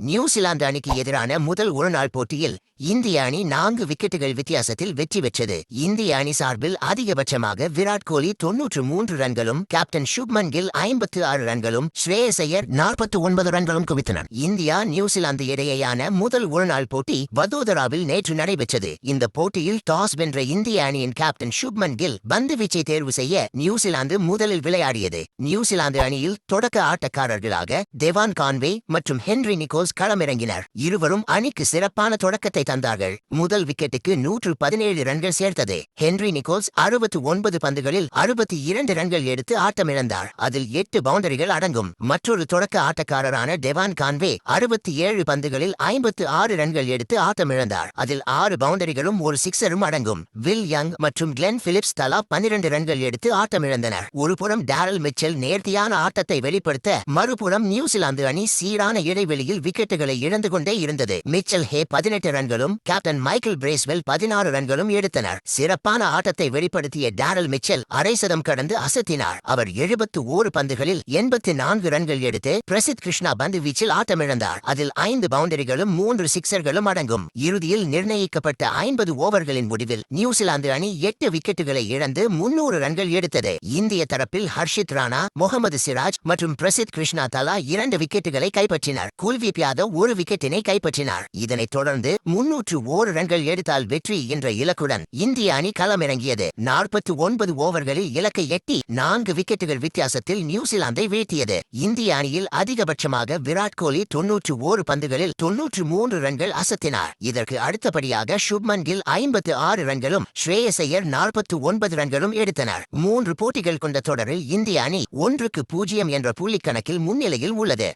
New Zealand அணிக்கு எதிரான முதல் ஒருநாள் போட்டியில் இந்திய அணி 4 விக்கெட்டுகள் வித்தியாசத்தில் வெற்றி பெற்றது. இந்திய அணி சார்பில் அதிகபட்சமாக விராட் கோலி 93 ரன்களும், கேப்டன் சுப்மன் கில் 56 ரன்களும், ஸ்ரேயஸ் ஐயர் 49 ரன்களும் குவித்தனர். இந்தியா நியூசிலாந்து இடையேயான முதல் ஒருநாள் போட்டி வதோதராவில் நேற்று நடைபெற்றது. இந்த போட்டியில் டாஸ் வென்ற இந்திய அணியின் கேப்டன் சுப்மன் கில் பந்து வீச்சை தேர்வு செய்ய நியூசிலாந்து முதலில் விளையாடியது. நியூசிலாந்து அணியில் தொடக்க ஆட்டக்காரர்களாக டெவான் கான்வே மற்றும் ஹென்றி நிக்கோல்ஸ் களமிறங்கினர். இருவரும் அணிக்கு சிறப்பான தொடக்கத்தை தந்தார்கள். முதல் விக்கெட்டுக்கு 117 ரன்கள் சேர்த்தது. ஹென்றி நிக்கோல்ஸ் 69 பந்துகளில் 62 ரன்கள் எடுத்து ஆட்டமிழந்தார். அதில் 8 பவுண்டரிகள் அடங்கும். மற்றொரு தொடக்க ஆட்டக்காரரான டெவான் கான்வே 67 பந்துகளில் 56 ரன்கள் எடுத்து ஆட்டமிழந்தார். அதில் 6 பவுண்டரிகளும் ஒரு சிக்ஸரும் அடங்கும். வில் யங் மற்றும் கிளென் பிலிப்ஸ் தலா 12 ரன்கள் எடுத்து ஆட்டமிழந்தனர். ஒருபுறம் டாரல் மிச்சல் நேர்த்தியான ஆட்டத்தை வெளிப்படுத்த, மறுபுறம் நியூசிலாந்து அணி சீரான இடைவெளியில் விக்கெட்டுகளை இழந்து கொண்டே இருந்தது. மிச்சல் ஹே 18 ரன்களும், கேப்டன் மைக்கேல் பிரேஸ்வெல் 16 ரன்களும் எடுத்தனர். சிறப்பான ஆட்டத்தை வெளிப்படுத்திய டாரல் மிச்சல் அரை சதம் கடந்து அசத்தினார். அவர் 71 பந்துகளில் 84 ரன்கள் எடுத்து பிரசித் கிருஷ்ணா பந்து வீச்சில் ஆட்டமிழந்தார். அதில் 5 பவுண்டரிகளும் 3 சிக்ஸர்களும் அடங்கும். இறுதியில் நிர்ணயிக்கப்பட்ட 50 ஓவர்களின் முடிவில் நியூசிலாந்து அணி 8 விக்கெட்டுகளை இழந்து 300 ரன்கள் எடுத்தது. இந்திய தரப்பில் ஹர்ஷித் ராணா, முகமது சிராஜ் மற்றும் பிரசித் கிருஷ்ணா தலா 2 விக்கெட்டுகளை கைப்பற்றினர். குல்தீப் யாதவ் 1 விக்கெட்டினை கைப்பற்றினார். இதனைத் தொடர்ந்து 301 ரன்கள் எடுத்தால் வெற்றி என்ற இலக்குடன் இந்திய அணி களமிறங்கியது. 49 ஓவர்களில் இலக்கை எட்டி 4 விக்கெட்டுகள் வித்தியாசத்தில் நியூசிலாந்தை வீழ்த்தியது. இந்திய அணியில் அதிகபட்சமாக விராட் கோலி 91 பந்துகளில் 93 ரன்கள் அசத்தினார். இதற்கு அடுத்தபடியாக சுப்மன் கில் 56 ரன்களும், ஸ்ரேயஸ் ஐயர் 49 ரன்களும் எடுத்தனர். 3 போட்டிகள் கொண்ட தொடரில் இந்திய அணி 1-0 என்ற புள்ளிக்கணக்கில் முன்னிலையில் உள்ளது.